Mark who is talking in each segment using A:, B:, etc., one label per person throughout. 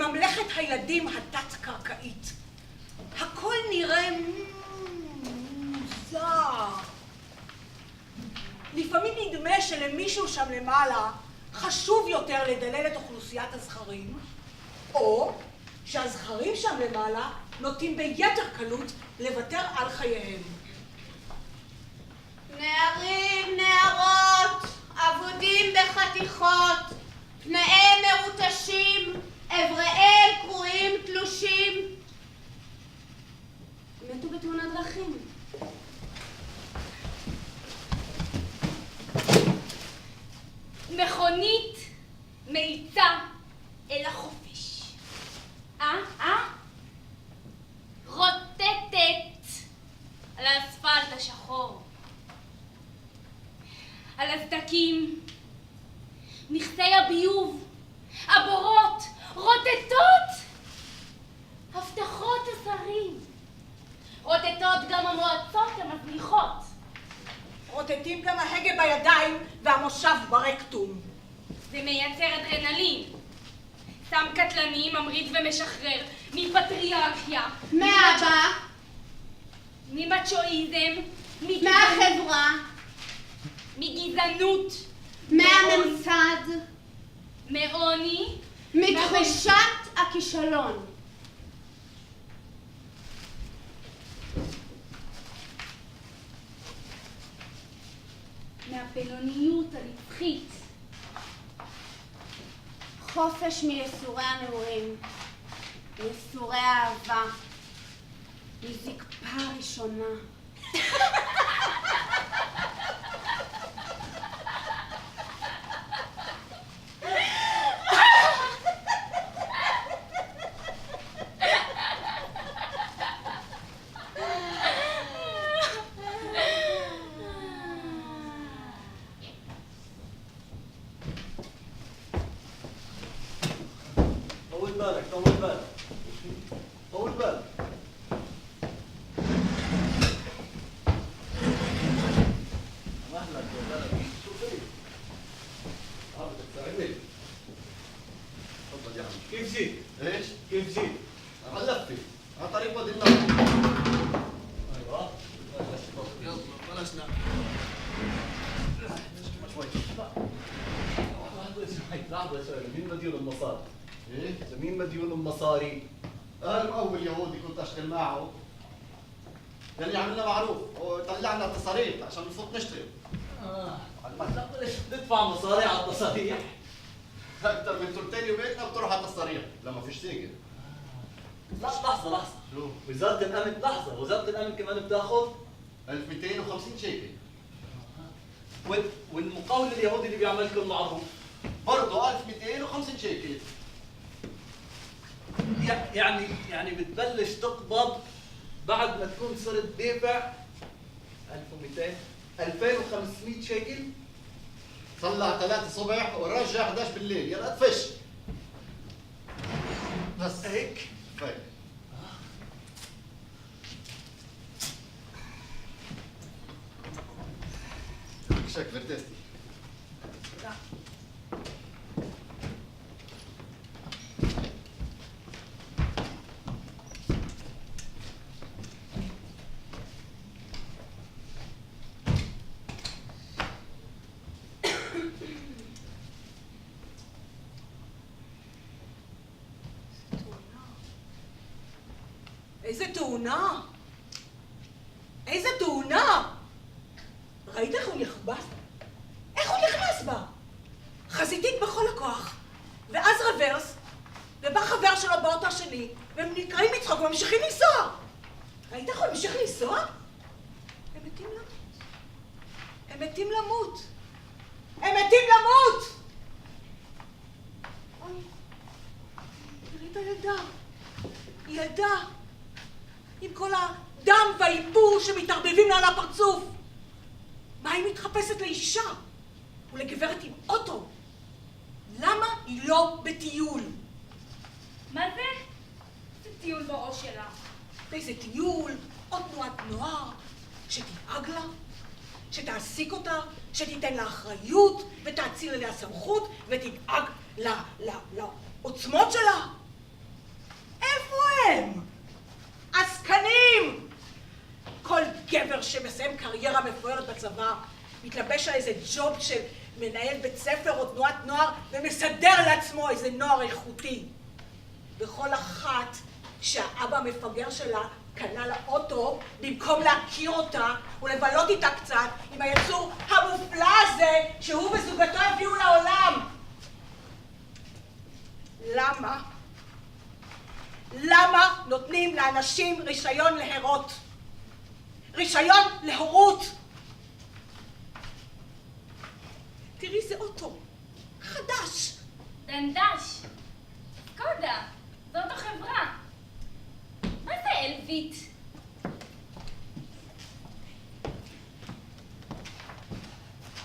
A: בממלכת הילדים התת-קרקעית. הכל נראה מוזר. לפעמים נדמה שלמישהו שם למעלה חשוב יותר לדלל את אוכלוסיית הזכרים, או שהזכרים שם למעלה נוטים ביתר קלות לוותר על חייהם.
B: נערים, נערות, עבודים בחתיכות, פניהם מרוטשים, אבריהם קרועים, תלושים. מתו בתאונת דרכים.
C: מכונית מאיצה אל החופש. רוטטת על האספלט השחור. על הסדקים, מכסי הביוב, הבורות, רוטטות, הבטחות השרים. רוטטות גם המועצות המזניחות.
A: רוטטים גם ההגה בידיים והמושב ברקטום.
C: זה מייצר אדרנלין. סם קטלני, ממריד ומשחרר, מפטריארכיה,
B: מאבא,
C: ממצ'ואיזם,
B: מהחברה,
C: מגזענות,
B: מהממסד,
C: מעוני,
B: מתחושת הכישלון.
C: מהבינוניות הנצחית.
B: חופש מייסורי הנעורים, מייסורי האהבה, מזקפה ראשונה.
D: طول بالك مهلك يا بلد شو فيك؟ بدك تساعدني تفضل يا عمي كيف جيت؟ ايش؟ كيف جيت؟ علقتي على طريق وادي النهر ايوه يلا بلشنا شوي لحظة شوي مين مديون المصاري؟ ايه؟ مين مديون المصاري؟ المقاول يهودي كنت اشتغل معه يعني عملنا معروف وطلعنا تصاريح عشان نفوت نشتغل لا ليش ندفع مصاري على التصاريح؟ اكثر من ثلثين يوميتنا بتروح على التصاريح لما فيش سجن لا لحظة شو؟ وزارة الأمن لحظة وزارة الأمن كمان بتاخذ 1250 شيكل والمقاول اليهودي اللي بيعمل لكم معروف برضه 1250 شيكل يعني بتبلش تقبض بعد ما تكون صرت دافع 1200 2500 شيكل طلع 3 الصبح ورجع 11 بالليل يلا ادفش بس هيك هيك شكل ارتستي
A: איזה תאונה! איזה תאונה! ראית איך הוא נכבס? איך הוא נכנס בה? חזיתית בכל הכוח, ואז רוורס, ובא חבר שלו באוטו השני, והם נקראים מצחוק וממשיכים לנסוע. ראית איך הוא ממשיך לנסוע? הם מתים למות. הם מתים למות. הם מתים למות! אוי, תראי את הילדה. ילדה. עם כל הדם והאיפור שמתערבבים לה על הפרצוף. מה היא מתחפשת לאישה? ולגברת עם אוטו? למה היא לא בטיול?
C: מה זה? זה טיול בראש שלה.
A: באיזה טיול, או תנועת נוער, שתדאג לה, שתעסיק אותה, שתיתן לה אחריות, ותאציל עליה סמכות, ותדאג לעוצמות שלה. לצבא, מתלבש על איזה ג'וב של מנהל בית ספר או תנועת נוער, ומסדר לעצמו איזה נוער איכותי. וכל אחת שהאבא המפגר שלה קנה לה אוטו, במקום להכיר אותה ולבלות איתה קצת עם היצור המופלא הזה שהוא וזוגתו הביאו לעולם. למה? למה נותנים לאנשים רישיון להרות? רישיון להורות. תראי, זה אוטו חדש.
C: דנדש. סקודה. זאת החברה. מה זה אלווית?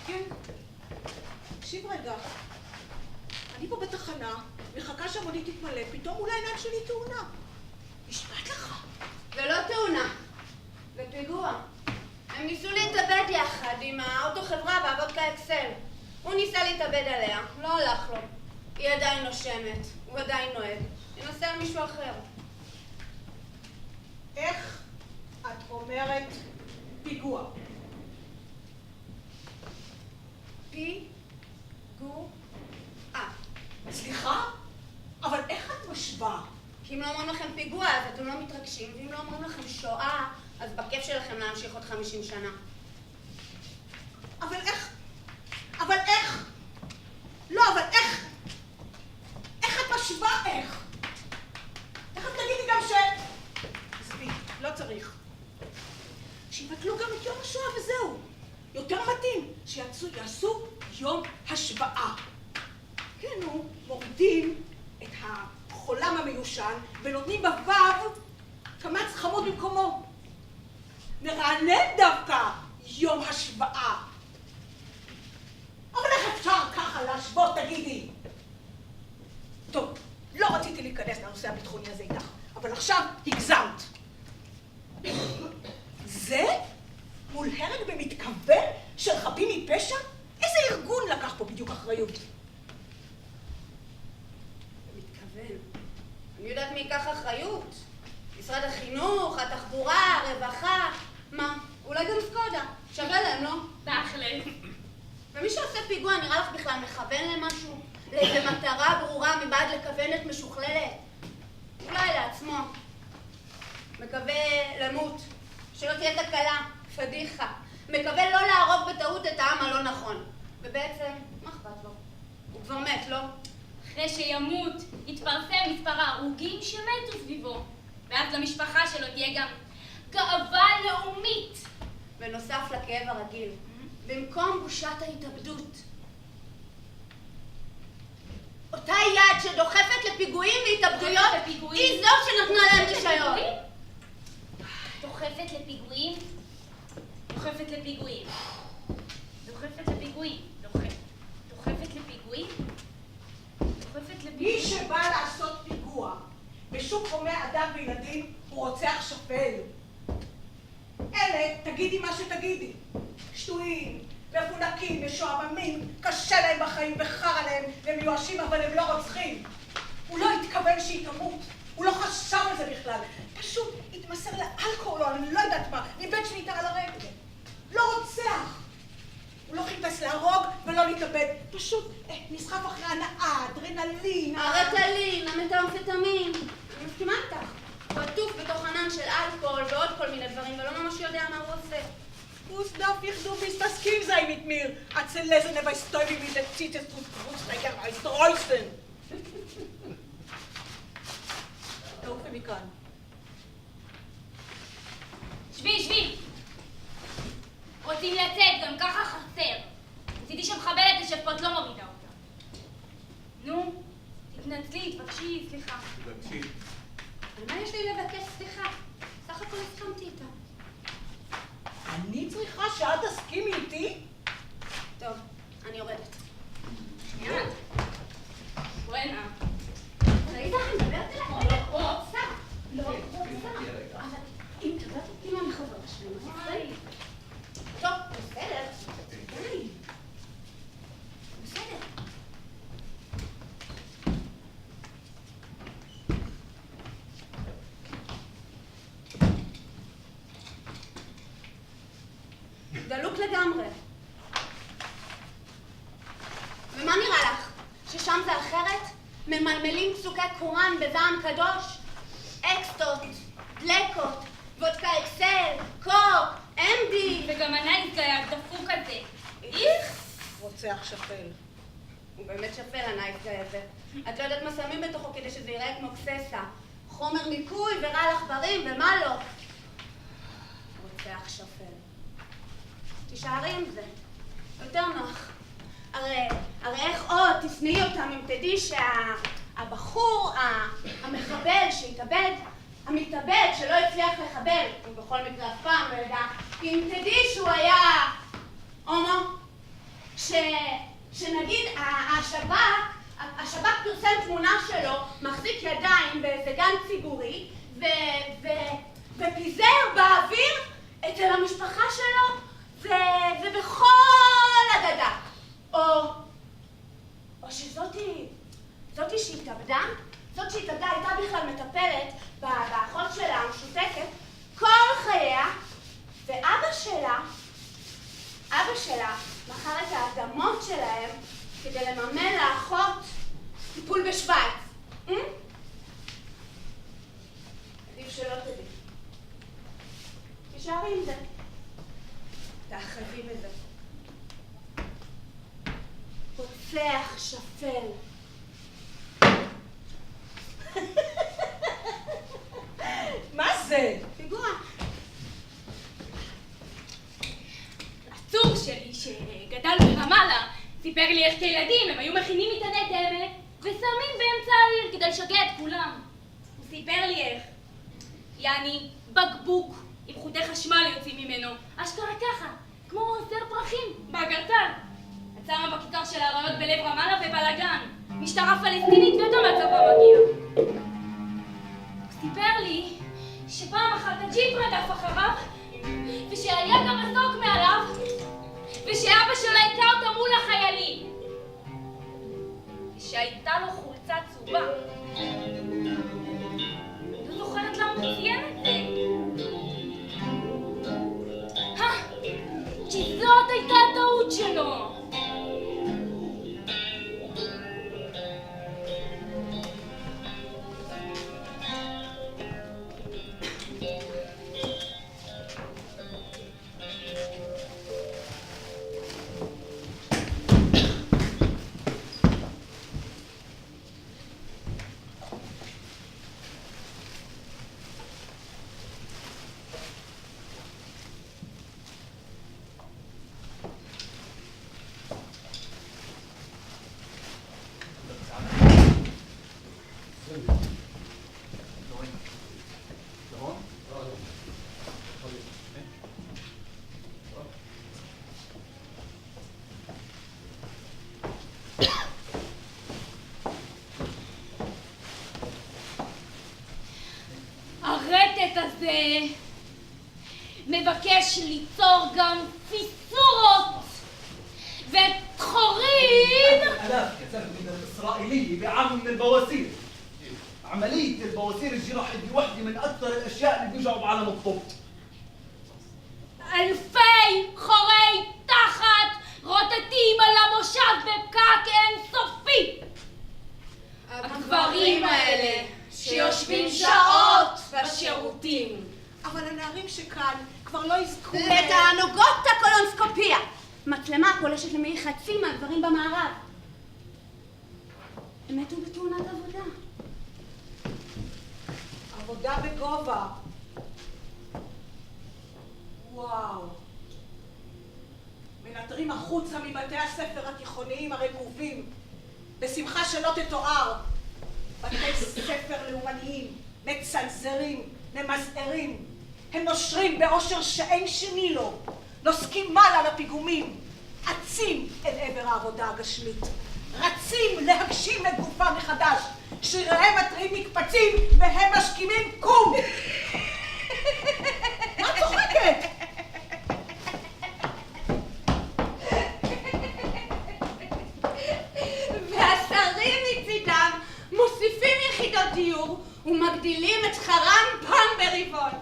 A: כן. תקשיב רגע. אני פה בתחנה, מחכה שהמונית תתמלא, פתאום אולי העיניים שלי תאונה. נשמעת לך?
B: זה לא תאונה, זה פיגוע. הם ניסו להתאבד יחד עם האוטו חברה והוודקה אקסל. הוא ניסה להתאבד עליה, לא הלך לו. היא עדיין נושמת, הוא עדיין נוהג. ננסה על מישהו אחר.
A: איך את אומרת פיגוע?
B: פיגוע.
A: סליחה? אבל איך את משווה?
B: כי אם לא אומרים לכם פיגוע, אז אתם לא מתרגשים, ואם לא אומרים לכם שואה, אז בכיף שלכם להמשיך עוד 50 שנה.
A: אבל איך? אבל איך? לא, אבל איך? איך את משווה? איך? איך את תגידי גם ש... עזבי, לא צריך. שיבטלו גם את יום השואה וזהו. יותר מתאים שיעשו יום השוואה. כן, מורידים את החולם המיושן ונותנים בוו קמץ חמוד במקומו. נרענן דווקא יום השוואה. אבל איך אפשר ככה להשוות, תגידי? טוב, לא רציתי להיכנס לנושא הביטחוני הזה איתך, אבל עכשיו הגזמת. זה מול הרג במתכוון של חפים מפשע? איזה ארגון לקח פה בדיוק אחריות?
B: מתכוון. אני יודעת מי ייקח אחריות. משרד החינוך, התחבורה, הרווחה. מה? אולי גם סקודה. שווה להם, לא?
C: תכל'ס.
B: ומי שעושה פיגוע נראה לך בכלל מכוון למשהו? לאיזה מטרה ברורה מבעד לכוונת משוכללת? אולי לעצמו. מקווה למות. שלא תהיה תקלה. פדיחה. מקווה לא להרוג בטעות את העם הלא נכון. ובעצם, מה אכפת לו? הוא כבר מת, לא?
C: אחרי שימות, יתפרסם מספר ההרוגים שמתו סביבו. ואז למשפחה שלו תהיה גם גאווה לאומית.
B: בנוסף לכאב הרגיל. במקום בושת ההתאבדות. אותה יד שדוחפת לפיגועים והתאבדויות היא זו שנתנה להם רישיון.
C: דוחפת לפיגועים. דוחפת לפיגועים. דוחפת לפיגועים. דוחפת לפיגועים. דוחפת
A: מי
C: לפיגועים.
A: שבא לעשות פיגוע בשוק הומי אדם וילדים הוא רוצח שפל. אלה, תגידי מה שתגידי. שטויים, מפונקים, משועממים, קשה להם בחיים וחר עליהם, והם מיואשים אבל הם לא רוצחים. הוא לא התכוון שהיא תמות, הוא לא חשב על זה בכלל. פשוט התמסר לאלכוהול או אני לא יודעת מה, איבד שליטה על הרגל. לא רוצח. הוא לא חיפש להרוג ולא להתאבד, פשוט נסחף אחרי הנאה, אדרנלין.
B: הרטלין, המטאמפטמין. אני מסכימה איתך. הוא עטוף בתוך ענן של אלכוהול ועוד כל מיני דברים, ולא ממש יודע מה הוא עושה.
A: Gustav, ich du bist das Kind sei mit mir. Erzähl lesen, aber ich stehe wie der Zittes und Brustrecker als Treusten. תעופי מכאן.
C: שבי. רוצים לצאת, גם ככה חסר. רציתי שמחבלת תשב פה, את לא מורידה אותה. נו, תתנצלי, תבקשי, סליחה.
D: תבקשי.
B: על מה יש לי לבקש סליחה? סך הכל הסכמתי איתה.
A: אני צריכה שאת תסכימי איתי?
B: טוב, אני יורדת.
C: שנייה. בואנה.
B: ראית? אני מדברת אליי? לא רוצה. לא רוצה. אבל אם מדברת כאילו אני חברה שלי, מה תפריעי? טוב, בסדר. די. בסדר. דלוק לגמרי. ומה נראה לך? ששם זה אחרת? ממלמלים פסוקי קוראן בזעם קדוש? אקסטות, דלקות, וודקה אקסל, קוק, אמדי.
C: וגם הנייס היה דפוק הזה. איך?
A: רוצח שפל.
B: הוא באמת שפל הנייס גאי הזה. את לא יודעת מה שמים בתוכו כדי שזה ייראה כמו קססה. חומר ניקוי ורעל עכברים ומה לא. רוצח שפל. תישארי עם זה. יותר נוח. הרי איך עוד תשנאי אותם אם תדעי שהבחור, המחבל שהתאבד, המתאבד שלא הצליח לחבל, ובכל מקרה אף פעם לא ידע, אם תדעי שהוא היה הומו, שנגיד השב"כ פרסם תמונה שלו, מחזיק ידיים באיזה גן ציבורי, ופיזר באוויר אצל המשפחה שלו, ובכל הגדה. או שזאתי שהתאבדה, זאת שהתאבדה הייתה בכלל מטפלת באחות שלה המשותקת כל חייה, ואבא שלה מכר את האדמות שלהם כדי לממן לאחות טיפול בשוויץ. עדיף שלא תדעי. תישארי עם זה. תאחזי בזה. רוצח שפל.
A: מה זה?
B: פיגוע.
C: הצור שלי שגדל ברמאללה סיפר לי איך כילדים הם היו מכינים מטעני דלק ושמים באמצע העיר כדי לשגע את כולם. הוא סיפר לי איך. יעני בקבוק עם חוטי חשמל יוצאים ממנו. אשכרה ככה, כמו זר פרחים באגרטל. עצמה בכיכר של האריות בלב רמאללה ובלגן. משטרה פלסטינית ואותו מהצבא מגיע. הוא סיפר לי שפעם אחת הג'יפ רדף אחריו ושהיה גם מסוק מעליו ושאבא שלו היכה אותו מול החיילים ושהייתה לו חולצה צהובה. לא זוכרת למה הוא ציין את זה. כי זאת הייתה הטעות שלו. הרטט הזה מבקש ליצור גם פיסורות ותחורים.
E: آلاف كتاب من الإسرائيلية بعام من البواسير. عملية البواسير الجراحية دي واحدة من أكثر الأشياء اللي بيوجعوا بعالم الطب.
C: אלפי חורי תחת רוטטים על המושב בפקק אינסופי. הגברים האלה שיושבים שעות בשירותים.
A: אבל הנערים שכאן כבר לא יזכו
B: לתענוגות הקולונסקופיה. מצלמה פולשת למעי חצי מהגברים במערב. הם מתו בתאונת עבודה.
A: עבודה בגובה. וואו. מנטרים החוצה מבתי הספר התיכוניים הרקובים, בשמחה שלא תתואר. בתי ספר לאומניים, מצנזרים, ממזערים. הם נושרים באושר שאין שני לו. נוסקים מעלה לפיגומים, עצים אל עבר העבודה הגשמית. רצים להגשים את גופם מחדש. שריריהם מטרים מקפצים והם משכימים קום. מה את צוחקת?
B: והשרים מצידם מוסיפים יחידות דיור ומגדילים את שכרם פעם ברבעון.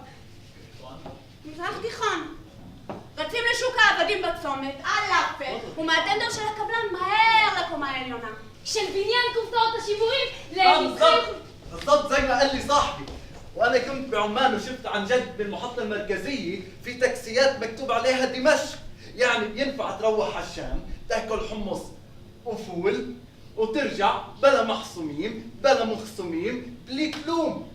B: מזרח תיכון. רצים לשוק העבדים בצומת, הלאפל, ומהטנדר של הקבלן מהר לקומה העליונה.
C: של בניין קופסאות השימורים לנבחרים.
E: بالضبط زي ما قال لي صاحبي، وانا كنت بعمان وشفت عن جد بالمحطه المركزيه في تاكسيات مكتوب عليها دمشق، يعني بينفع تروح على الشام تاكل حمص وفول وترجع بلا محصومين بلا مخصومين بلي كلوم.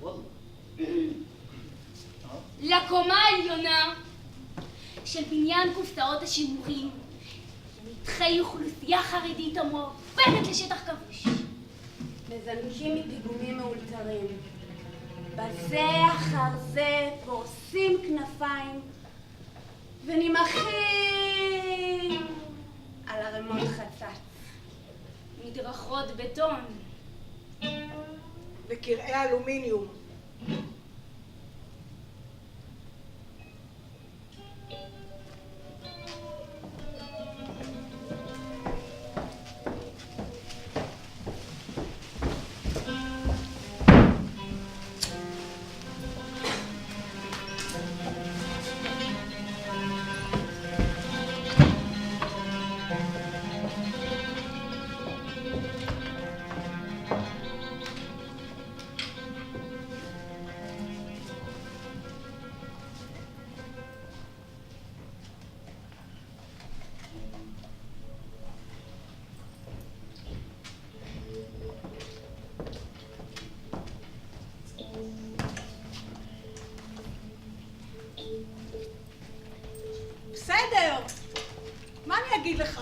D: والله
C: לקומה העליונה של בניין קופסאות השימורים לנתחי אוכלוסייה חרדית המועברת לשטח כבוש.
B: מזנקים מפיגומים מאולתרים. בזה אחר זה פורסים כנפיים ונמחים על ערימות חצץ.
C: מדרכות בטון.
A: וקרעי אלומיניום. בסדר, מה אני אגיד לך?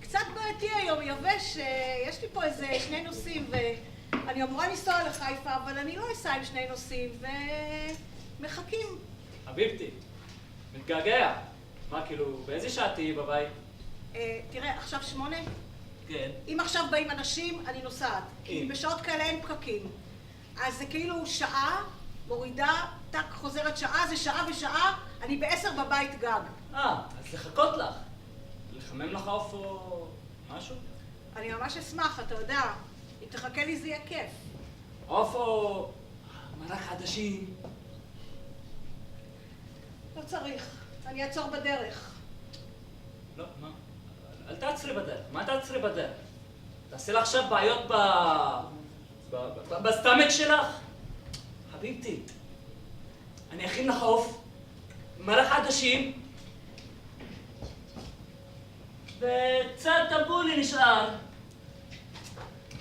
A: קצת בעייתי היום, יבש, יש לי פה איזה 2 נוסעים ואני אמורה לנסוע לחיפה, אבל אני לא אסע עם 2 נוסעים ומחכים.
F: חביבתי, מתגעגע. מה, כאילו, באיזה שעה תהיי בבית?
A: תראה, עכשיו 8?
F: כן.
A: אם עכשיו באים אנשים, אני נוסעת. כי בשעות כאלה אין פקקים. אז זה כאילו שעה, מורידה, טק, חוזרת שעה, זה שעה ושעה, אני ב10 בבית גג.
F: אז לחכות לך. לחמם לך עוף או משהו?
A: אני ממש אשמח, אתה יודע. אם תחכה לי זה יהיה כיף.
F: עוף או מרק חדשים?
A: לא צריך, אני אעצור בדרך.
F: לא, מה? אל תעצרי בדרך. מה תעצרי בדרך? תעשי לך עכשיו בעיות בסטמק שלך? חביבתי, אני אכין לך עוף, מרק חדשים, וקצת טבולי נשאר.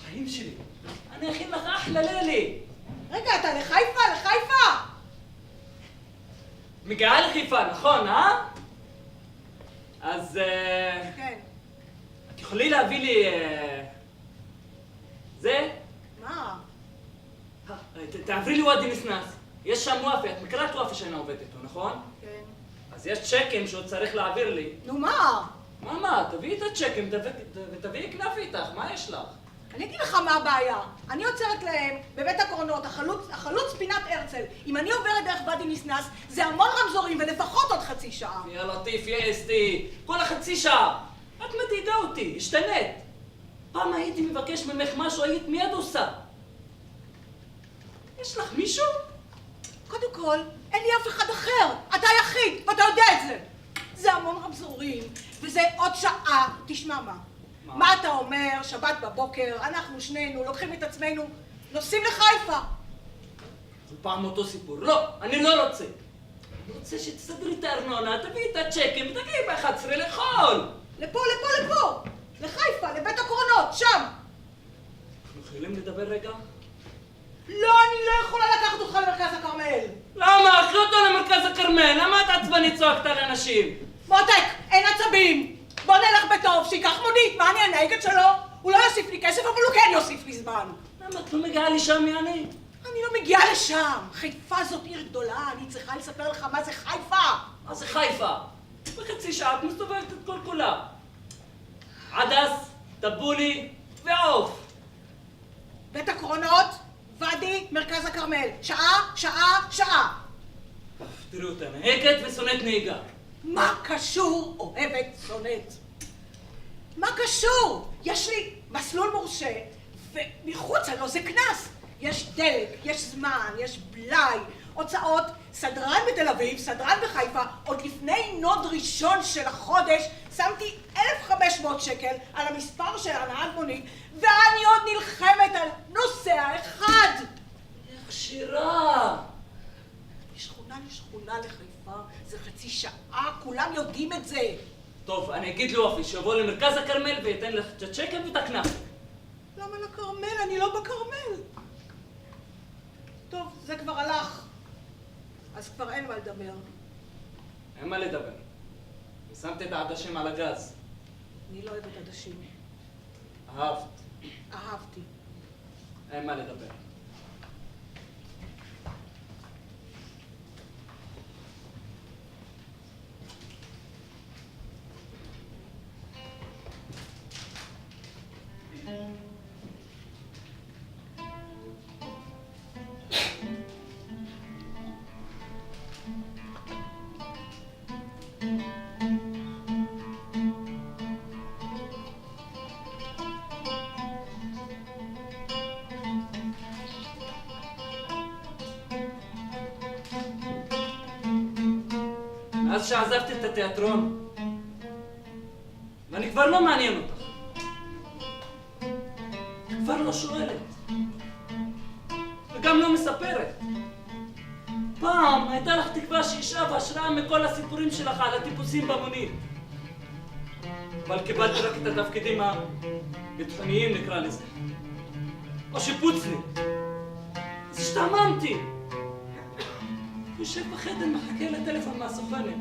F: חיים שלי, אני אכין לך אחלה לילי.
A: רגע, אתה לחיפה? לחיפה?
F: מגיעה לחיפה, נכון, אה? אז
A: כן.
F: את יכולי להביא לי זה?
A: מה?
F: תעברי לי וואדי נסנס. יש שם וואפי, את מכירה את וואפי שאני עובדת איתו, נכון?
A: כן.
F: אז יש צ'קים שהוא צריך להעביר לי.
A: נו מה?
F: מה? תביאי את הצ'קים ותביאי כנף איתך, מה יש לך?
A: אני אגיד לך מה הבעיה. אני עוצרת להם בבית הקרונות, החלוץ פינת הרצל. אם אני עוברת דרך ואדי נסנס, זה המון רמזורים ולפחות עוד חצי שעה.
F: יא לטיף, יא אסתי, כל החצי שעה. את מדאיגה אותי, השתנית. פעם הייתי מבקש ממך משהו, היית מיד עושה. יש לך מישהו?
A: קודם כל, אין לי אף אחד אחר. אתה היחיד, ואתה יודע את זה. זה המון רמזורים, וזה עוד שעה. תשמע מה. מה אתה אומר, שבת בבוקר, אנחנו שנינו לוקחים את עצמנו, נוסעים לחיפה.
F: כל פעם אותו סיפור. לא, אני לא רוצה. אני רוצה שתסדרי את הארנונה, תביאי את הצ'קים ותגיעי ב-11 לאכול.
A: לפה, לחיפה, לבית הקרונות, שם.
F: אנחנו יכולים לדבר רגע?
A: לא, אני לא יכולה לקחת אותך למרכז הכרמל.
F: למה? קחי אותו למרכז הכרמל, למה את עצבנית צועקת על אנשים?
A: מותק, אין עצבים. בוא נלך בטוב, שיקח מונית, מה אני הנהגת שלו? הוא לא יוסיף לי כסף, אבל הוא כן יוסיף לי זמן.
F: למה את לא מגיעה לשם, יעני?
A: אני לא מגיעה לשם. חיפה זאת עיר גדולה, אני צריכה לספר לך מה זה חיפה.
F: מה זה חיפה? בחצי שעה את מסתובבת את כל כולה. עדס, טבולי ועוף.
A: בית הקרונות, ואדי, מרכז הכרמל. שעה.
F: תראו אותה, נהגת ושונאת נהיגה.
A: מה קשור אוהבת שונאת? מה קשור? יש לי מסלול מורשה, ומחוצה לו זה קנס. יש דלק, יש זמן, יש בלאי. הוצאות, סדרן בתל אביב, סדרן בחיפה, עוד לפני נוד ראשון של החודש, שמתי 1,500 שקל על המספר של הנהג מונית, ואני עוד נלחמת על נוסע אחד.
F: איך שירה?
A: משכונה לשכונה לחיפה, זה חצי שעה, כולם יודעים את זה.
F: טוב, אני אגיד לאופי שיבוא למרכז הכרמל וייתן לך את הצ'קל ואת הכנף.
A: למה לכרמל? אני לא בכרמל. טוב, זה כבר הלך. אז כבר אין מה לדבר.
F: אין מה לדבר. ושמת את העדשים על הגז.
A: אני לא אוהבת עדשים.
F: אהבת.
A: אהבתי.
F: אין מה לדבר. מאז שעזבתי את התיאטרון, ואני כבר לא מעניין אותך. כבר לא שואלת. וגם לא מספרת. פעם הייתה לך תקווה שישאב השראה מכל הסיפורים שלך על הטיפוסים במונית. אבל קיבלתי רק את התפקידים הביטחוניים, נקרא לזה. או שיפוצניק. אז השתעממתי. יושב בחדר, מחכה לטלפון מהסוכנת.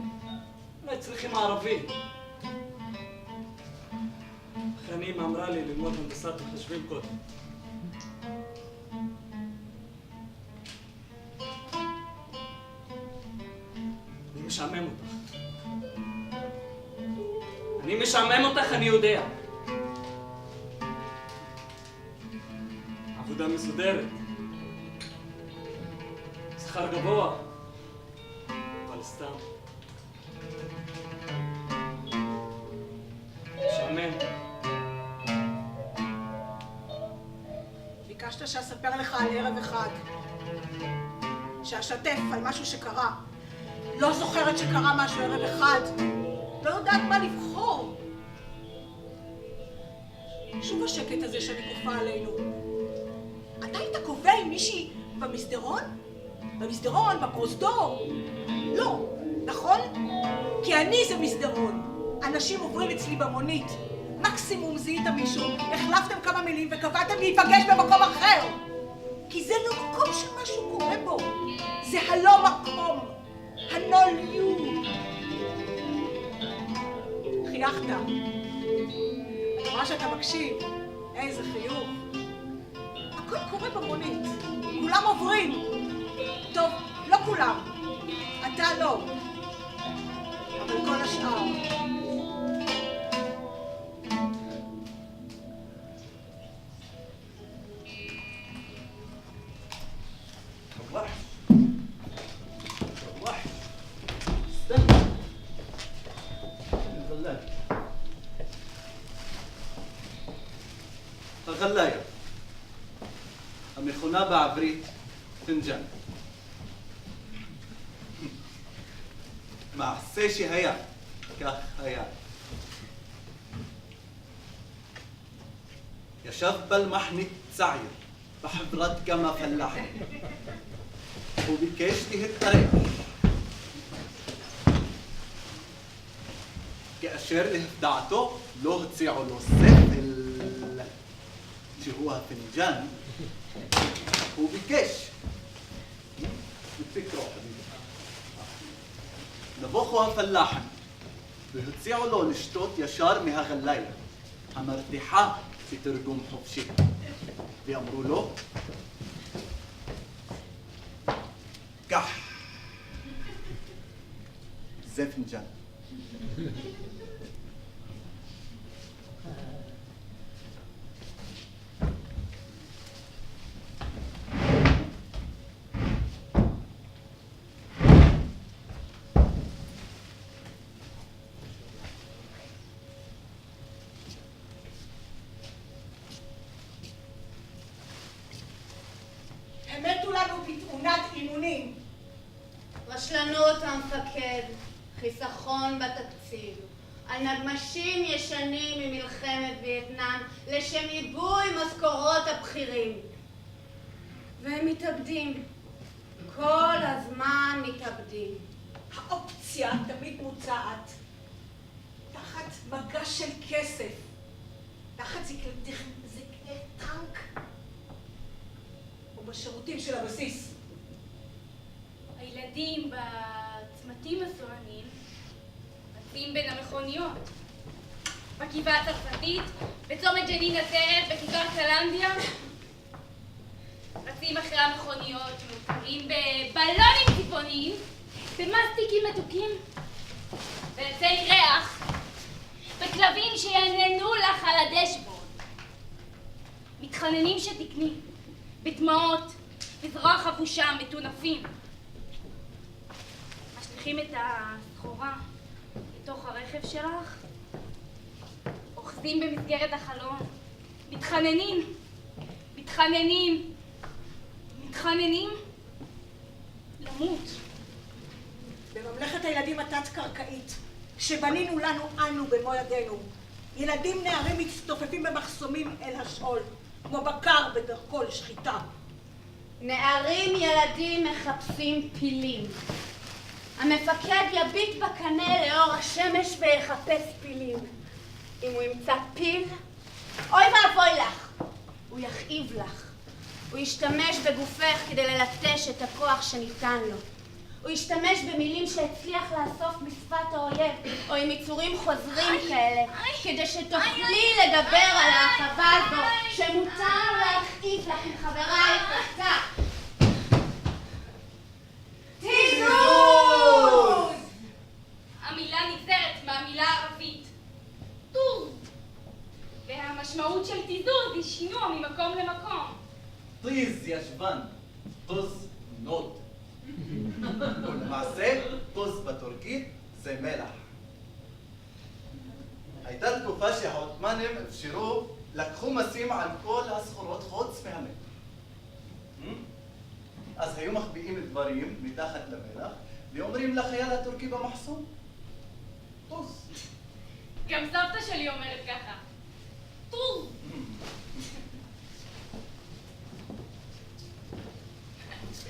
F: אולי צריכים ערבי. חנים אמרה לי ללמוד הנדסת מחשבים קודם. אני משעמם אותך. אני משעמם אותך, אני יודע. עבודה מסודרת. שכר גבוה. אבל סתם. משעמם.
A: ביקשת שאספר לך על ערב אחד. שאשתף על משהו שקרה. לא זוכרת שקרה משהו ערב אחד. לא יודעת מה לבחור. שוב השקט הזה שאני כופה עלינו. אתה היית קובע עם מישהי במסדרון? במסדרון, בפרוזדור? לא, נכון? כי אני זה מסדרון. אנשים עוברים אצלי במונית. מקסימום זיהית מישהו, החלפתם כמה מילים וקבעתם להיפגש במקום אחר. כי זה לא מקום שמשהו קורה בו. זה הלא מקום. הנול יו. חייכת. אני רואה שאתה מקשיב. איזה חיוך. הכל קורה במונית. כולם עוברים. טוב, לא כולם. אתה לא. אבל כל השאר.
E: غلاية המכונה בעברית פינג'אן. מעשה שהיה, כך היה. ישב בלמחנית צעיר בחברת כמה פלאחים וביקש להתערב. כאשר להפתעתו לא הציעו לו ספל שהוא הפינג'אן. הוא ביקש. תפקרו חביבי. נבוכו הפלאחים והציעו לו לשתות ישר מהגלאיה המרתיחה בתרגום חופשי. ואמרו לו, קח, זה פינג'אן.
A: הם מתו לנו בתאונת אימונים.
B: רשלנות המפקד, חיסכון בתקציב, על נגמשים ישנים ממלחמת וייטנאם לשם ייבוי משכורות הבכירים. והם מתאבדים. כל הזמן מתאבדים.
A: האופציה תמיד מוצעת תחת מגע של כסף, תחת זקני טנק ובשירותים של הבסיס.
C: הילדים בצמתים הסואנים רצים בין המכוניות. בגבעה הצרפתית, בצומת ג'נין נצרת, בכיכר קלנדיה. רצים אחרי המכוניות שמותרים בבלונים צבעוניים, במסטיקים מתוקים, בעצי ריח, בכלבים שיעננו לך על הדשבורד. מתחננים שתקני, בדמעות, בזרוע חבושה, מטונפים. משליכים את הסחורה לתוך הרכב שלך, אוחזים במסגרת החלון, מתחננים, מתחננים, מתחננים למות.
A: בממלכת הילדים התת-קרקעית, שבנינו לנו אנו במו ידינו, ילדים נערים מצטופפים במחסומים אל השאול, כמו בקר בדרכו לשחיטה.
B: נערים ילדים מחפשים פילים. המפקד יביט בקנה לאור השמש ויחפש פילים. אם הוא ימצא פיל, אוי ואבוי לך, הוא יכאיב לך. הוא ישתמש בגופך כדי ללטש את הכוח שניתן לו. הוא ישתמש במילים שהצליח לאסוף בשפת האויב, או עם יצורים חוזרים כאלה, כדי שתוכלי לדבר על האהבה הזו, שמותר להכאיב לך עם חברייך אותה. תיזוז!
C: המילה נגזרת מהמילה הערבית, טוז. והמשמעות של תיזוז היא שינוע ממקום למקום.
E: طيز يا شبان طز نود ולמעשה طز בטורקית זה מלח. הייתה תקופה שהעות'מאנים אפשרו לקחו מסים על כל הסחורות חוץ מהמלח. אז היו מחביאים דברים מתחת למלח ואומרים לחייל הטורקי במחסום טוז.
C: גם סבתא שלי אומרת ככה, טוז.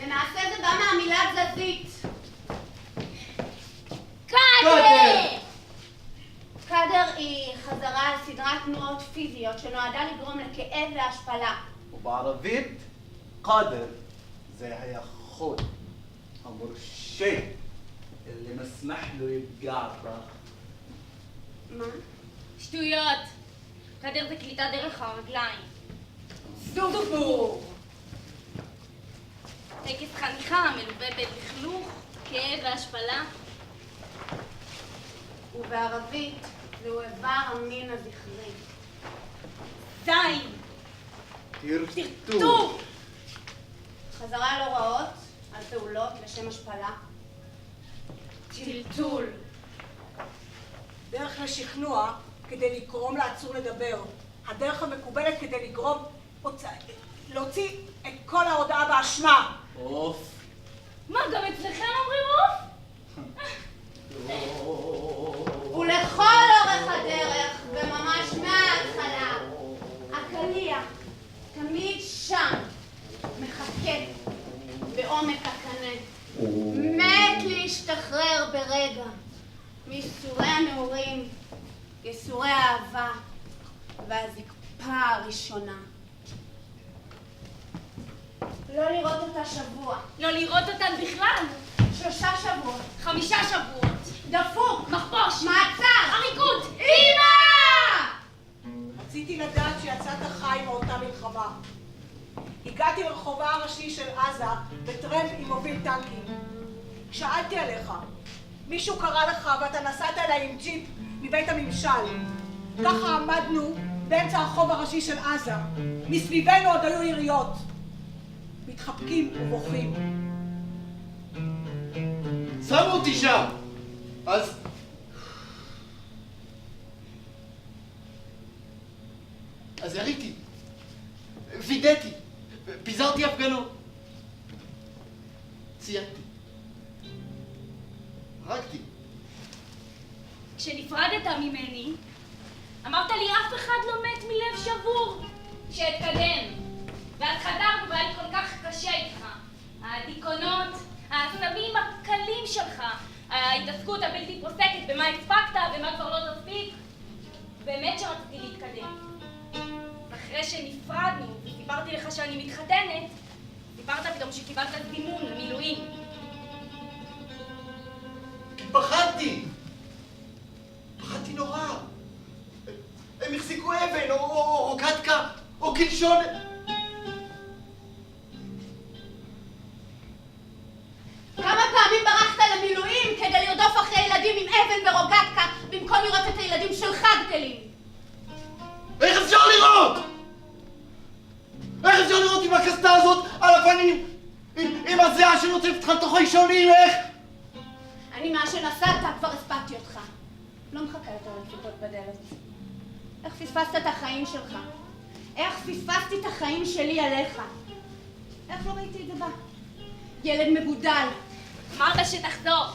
B: למעשה זה בא מהמילה תזזית.
C: קאדר!
B: קאדר היא חזרה על סדרת תנועות פיזיות שנועדה לגרום לכאב והשפלה.
E: ובערבית قادر זה היכול, המורשה, اللي مسمح له يبقع بך.
B: מה?
C: שטויות. קאדר זה קליטה דרך הרגליים.
A: זובור!
C: טקס חניכה מלווה בלכלוך, כאב והשפלה.
B: ובערבית זהו איבר המין הזכרי.
C: זין!
E: תרטוט.
B: חזרה על הוראות, על פעולות לשם השפלה.
C: טלטול.
A: דרך לשכנוע כדי לגרום לעצור לדבר. הדרך המקובלת כדי לגרום להוציא את כל ההודעה באשמה.
E: אוף.
C: מה, גם אצלכם אומרים אוף?
B: ולכל אורך הדרך, וממש מההתחלה, הקליע תמיד שם, מחכה בעומק הקנה. מת להשתחרר ברגע מייסורי הנעורים, ייסורי האהבה והזקפה הראשונה. לא לראות אותה שבוע,
C: לא לראות אותן בכלל.
B: 3 שבועות,
C: 5 שבועות.
B: דפוק,
C: מחבוש.
B: מעצר,
C: עריקות.
B: אמא!
A: רציתי לדעת שיצאת חי מאותה מלחמה. הגעתי לרחובה הראשי של עזה בטרמפ עם מוביל טנקים. שאלתי עליך. מישהו קרא לך ואתה נסעת אליי עם ג'יפ מבית הממשל. ככה עמדנו באמצע הרחוב הראשי של עזה. מסביבנו עוד היו יריות. מתחבקים ובוכים.
D: שמו אותי שם! אז יריתי, וידאתי, פיזרתי הפגנות, צייתתי.
C: ההתעסקות הבלתי פוסקת במה הספקת ומה כבר לא תספיק. באמת שרציתי להתקדם. אחרי שנפרדנו וסיפרתי לך שאני מתחתנת, סיפרת פתאום שקיבלת זימון למילואים.
D: פחדתי נורא. הם החזיקו אבן או קדקה או קלשון.
B: כמה פעמים ברחת למילואים כדי לרדוף אחרי ילדים עם אבן ורוגטקה במקום לראות את הילדים שלך גדלים?
D: איך אפשר לראות? איך אפשר לראות עם הקסדה הזאת על הפנים? עם הזיעה שנוטפת לך לתוך האישונים, איך?
B: אני מאז שנסעת כבר הספקתי אותך. לא מחכה יותר לדפיקות בדלת. איך פספסת את החיים שלך? איך פספסתי את החיים שלי עליך? איך לא ראיתי את זה בא? ילד מבודל.
C: אמרת שתחזור,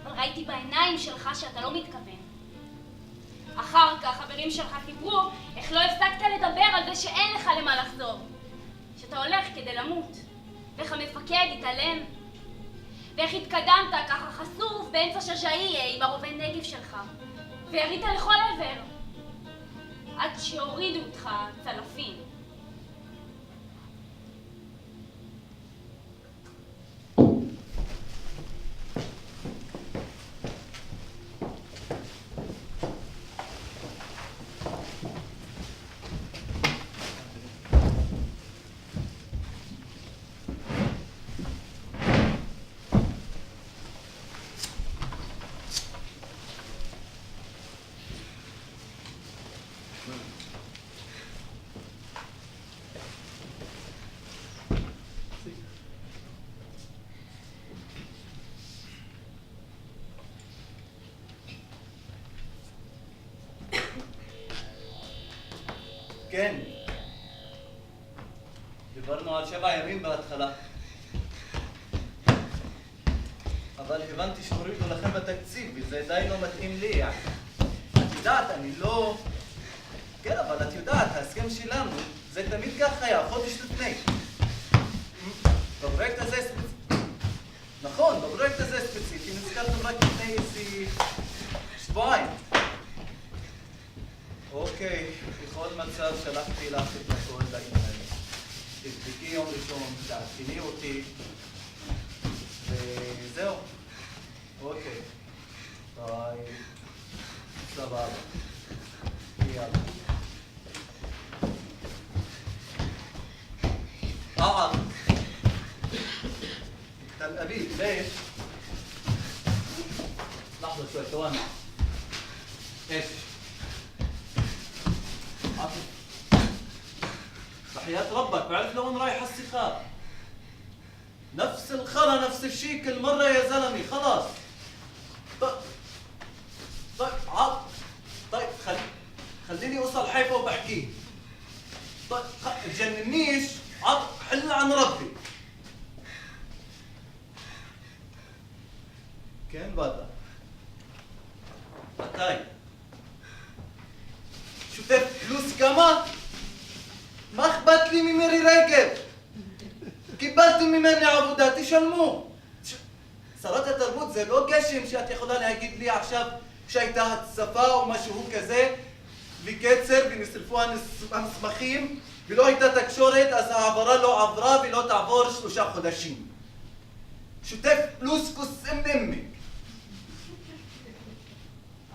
C: אבל ראיתי בעיניים שלך שאתה לא מתכוון. אחר כך חברים שלך סיפרו איך לא הפסקת לדבר על זה שאין לך למה לחזור, שאתה הולך כדי למות, ואיך המפקד התעלם, ואיך התקדמת ככה חשוף באמצע ששאי עם הרובה נגב שלך, וירית לכל עבר עד שהורידו אותך צלפים.
E: כן, דיברנו על 7 ימים בהתחלה, אבל הבנתי שהורידו לכם בתקציב וזה די לא מתאים לי. את יודעת, אני לא... כן, אבל את יודעת, ההסכם שלנו זה תמיד כך היה, חודש לפני. בפרויקט הזה ספציפי. נכון, בפרויקט הזה ספציפי, נזכרתם רק לפני איזה 2 שבועות. אוקיי, בכל מצב שלחתי לך את הכל לאימייל. תבדקי יום ראשון, תעדכני אותי, וזהו. אוקיי. ביי. סבבה. יאללה. תל אביב, ليش؟ لحظة شوي ثواني. ايش؟ بحياة ربك بعرف لوين رايح السخاء. نفس الخرا نفس الشيء كل مرة يا زلمي خلاص. طيب خليني اوصل حيفا وبحكيه. طيب تجننيش حل عن ربي. كين بدأ؟ متى؟ شفت فلوس كمان؟ ما اخبت لي من ميري رجب. קיבלת ממני עבודה, תשלמו. שרת התרבות זה לא גשם שאת יכולה להגיד לי עכשיו שהייתה הצפה או משהו כזה, וקצר ונשרפו המסמכים ולא הייתה תקשורת, אז העברה לא עברה ולא תעבור 3 חודשים. שוטף פלוס כוס אממי.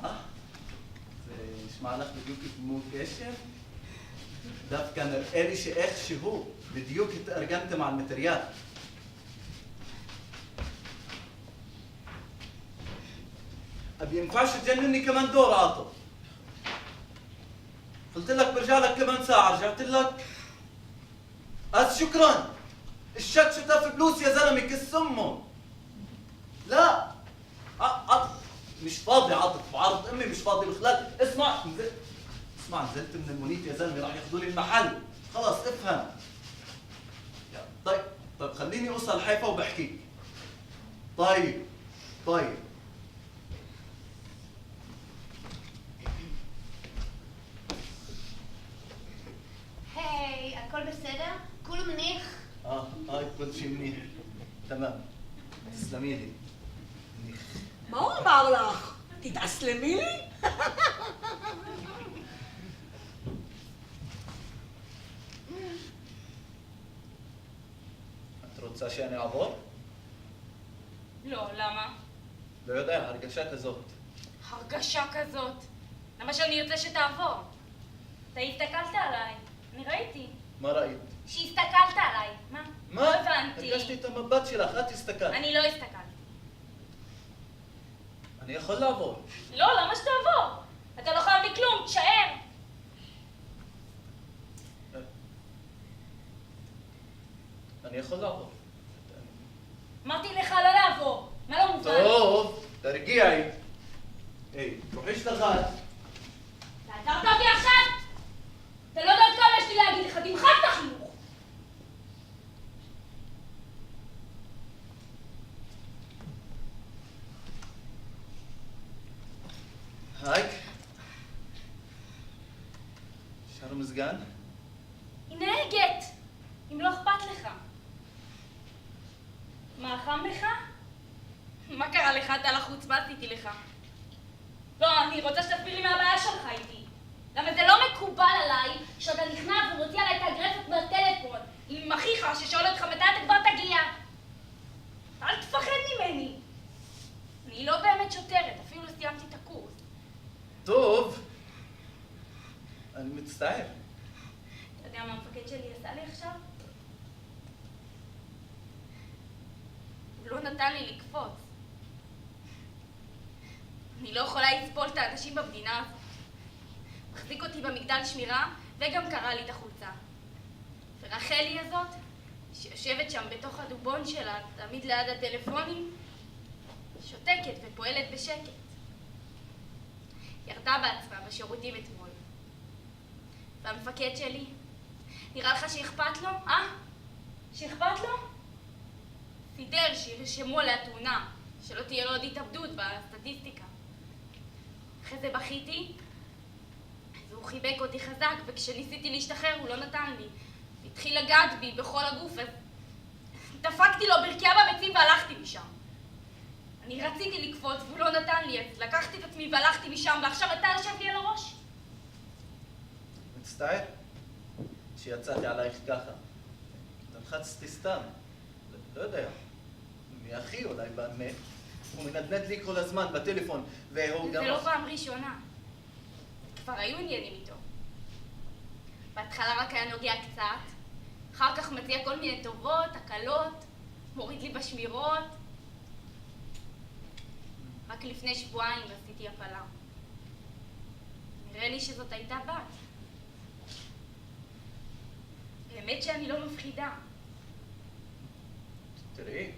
E: זה נשמע לך בדיוק כמו גשם? דווקא נראה לי שאיכשהו בדיוק התארגנתם על מטריאל. أبي ينفعش تجنني كمان دور عاطف. قلت لك برجع لك كمان ساعة، رجعت لك. بس شكرا. الشك شتاف فلوس يا زلمة كس أمه. لا. عاطف مش فاضي عاطف بعرض أمي مش فاضي بخلال. اسمع نزلت من المونيت يا زلمة راح ياخذوا لي المحل. خلاص افهم. طيب خليني اوصل حيفا وبحكيك. طيب
B: היי, הכל בסדר? כולו מניח?
E: كل شيء منيح. تمام. تسلمي لي.
A: מה הוא אמר לך? תתאסלמי לי?
E: את רוצה שאני אעבור?
C: לא, למה?
E: לא יודע, הרגשה כזאת.
C: הרגשה כזאת. למה שאני ארצה שתעבור? אתה הסתכלת עליי. אני ראיתי.
E: מה ראית?
C: שהסתכלת עליי. מה?
E: מה?
C: לא הבנתי.
E: הרגשתי את המבט שלך, את הסתכלת.
C: אני לא הסתכלתי.
E: אני יכול לעבור.
C: לא, למה שתעבור? אתה לא חייב לי כלום, תשאר.
E: אני יכול לעבור.
C: אמרתי לך לא לעבור. מה לא מובן?
E: טוב, תרגיעי. היי, תרוחי שתחת.
C: תעצרת אותי עכשיו? אתה לא יודעת כמה יש לי להגיד לך, תמחק את החינוך.
E: היי. שרנו מזגן?
C: היא נהגת, אם לא אכפת לך. מה, חם לך? מה קרה לך? אתה לחוץ, מה עשיתי לך? לא, אני רוצה שתסביר לי מה הבעיה שלך איתי. למה זה לא מקובל עליי שאתה נכנס ומוציא עליי את האגרסיות בטלפון עם אחיך ששואל אותך מתי אתה כבר תגיע. אל תפחד ממני. אני לא באמת שוטרת, אפילו לא סיימתי את הקורס.
E: טוב. אני מצטער.
C: אתה יודע מה המפקד שלי עשה לי עכשיו? הוא לא נתן לי לקפוץ. אני לא יכולה לסבול את האנשים במדינה הזאת. מחזיק אותי במגדל שמירה וגם קרא לי את החולצה. ורחלי הזאת, שיושבת שם בתוך הדובון שלה, תמיד ליד הטלפונים, שותקת ופועלת בשקט. ירדה בעצמה בשירותים אתמול. והמפקד שלי, נראה לך שאכפת לו? שאכפת לו? סידר שירשמו עליה תאונה, שלא תהיה לו עוד התאבדות בסטטיסטיקה. אחרי זה בכיתי, אז הוא חיבק אותי חזק, וכשניסיתי להשתחרר הוא לא נתן לי. התחיל לגעת בי בכל הגוף, אז דפקתי לו ברקיעה בביצים והלכתי משם. אני רציתי לקפוץ והוא לא נתן לי, אז לקחתי את עצמי והלכתי משם, ועכשיו אתה יושב לי על הראש.
E: מצטער שיצאתי עלייך ככה. נלחצתי סתם. לא יודע. מאחי אולי באמת. הוא מנדנד לי כל הזמן בטלפון, והוא גם...
C: זה לא פעם ראשונה. כבר היו עניינים איתו. בהתחלה רק היה נוגע קצת, אחר כך מציע כל מיני טובות, הקלות, מוריד לי בשמירות. רק לפני שבועיים עשיתי הפלה. נראה לי שזאת הייתה בת. באמת שאני לא מפחידה.
E: תראי,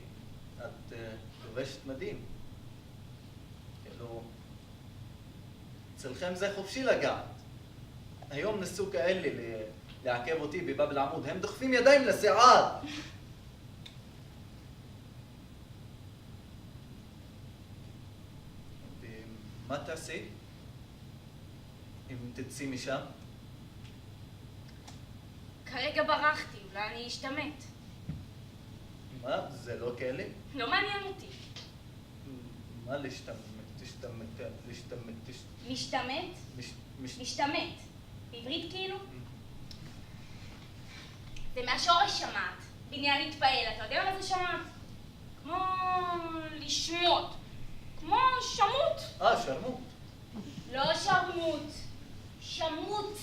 E: את לובשת מדים. כאילו, אצלכם זה חופשי לגעת. היום נסו כאלה לעכב אותי בבאב אל-עמוד, הם דוחפים ידיים לשיער. ומה תעשי אם תצאי משם?
C: כרגע ברחתי, אולי אני אשתמט.
E: מה? זה לא כאלה?
C: לא מעניין אותי.
E: מה להשתמט? להשתמט?
C: משתמט? משתמט. בעברית כאילו? זה מהשורש שמעת. בניין להתפעל. אתה יודע מה זה שמעת? כמו לשמוט. כמו שמות.
E: שרמוט.
C: לא שרמוט. שמות.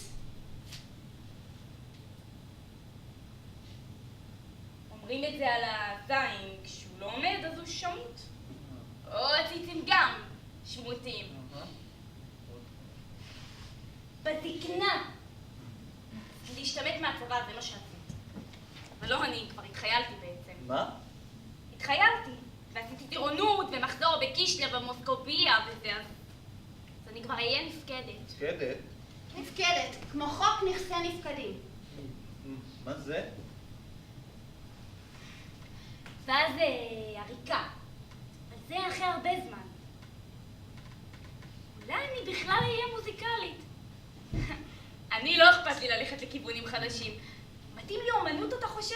C: אומרים את זה על הזין, כשהוא לא עומד אז הוא שמות. או הציצים גם שמותים. בזקנה. להשתמט מהצבא זה מה שעשיתי. אבל לא אני, כבר התחיילתי בעצם.
E: מה?
C: התחיילתי. ועשיתי טירונות ומחזור בקישלה במוסקוביה וזה. אז אני כבר אהיה נפקדת.
E: נפקדת?
B: נפקדת, כמו חוק נכסי נפקדים.
E: מה זה?
C: ואז עריקה. אבל זה אחרי הרבה זמן. אולי אני בכלל אהיה מוזיקלית. אני לא אכפת לי ללכת לכיוונים חדשים. מתאים לי אומנות, אתה חושב?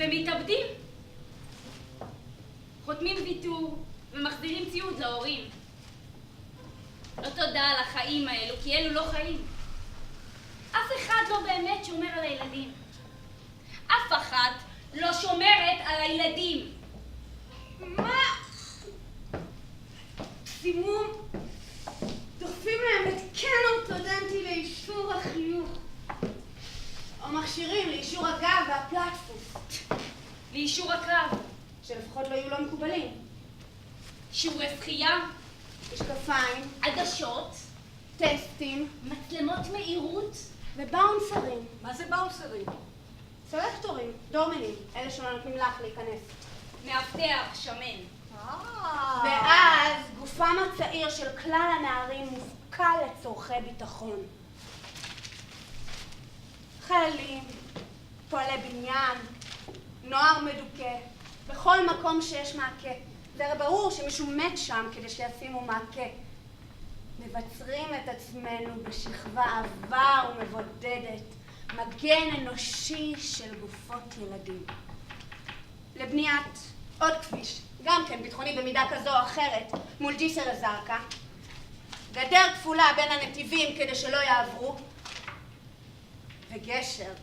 C: ומתאבדים. חותמים ויתור ומחזירים ציוד להורים. לא תודה על החיים האלו, כי אלו לא חיים. אף אחד לא באמת שומר על הילדים. אף אחת לא שומרת על הילדים.
B: מה? סימום, דוחפים להם התקן אורתודנטי לאישור החיוך. או מכשירים לאישור הגב והפלטפוס.
C: לאישור הקרב.
B: שלפחות לא יהיו לא מקובלים.
C: שיעורי שחייה,
B: משקפיים,
C: עדשות,
B: טסטים
C: מצלמות מהירות.
B: ובאונסרים.
A: מה זה באונסרים?
B: סלקטורים, דורמנים, אלה שלא נותנים לך להיכנס.
C: מאבטח, שמן.
B: ואז גופם הצעיר של כלל הנערים מופקע לצורכי ביטחון. חיילים, פועלי בניין, נוער מדוכא, בכל מקום שיש מעקה. זה הרי ברור שמישהו מת שם כדי שישימו מעקה. מבצרים את עצמנו בשכבה עבה ומבודדת, מגן אנושי של גופות ילדים. לבניית עוד כביש, גם כן ביטחוני במידה כזו או אחרת, מול ג'יסר א-זרקא. גדר כפולה בין הנתיבים כדי שלא יעברו. וגשר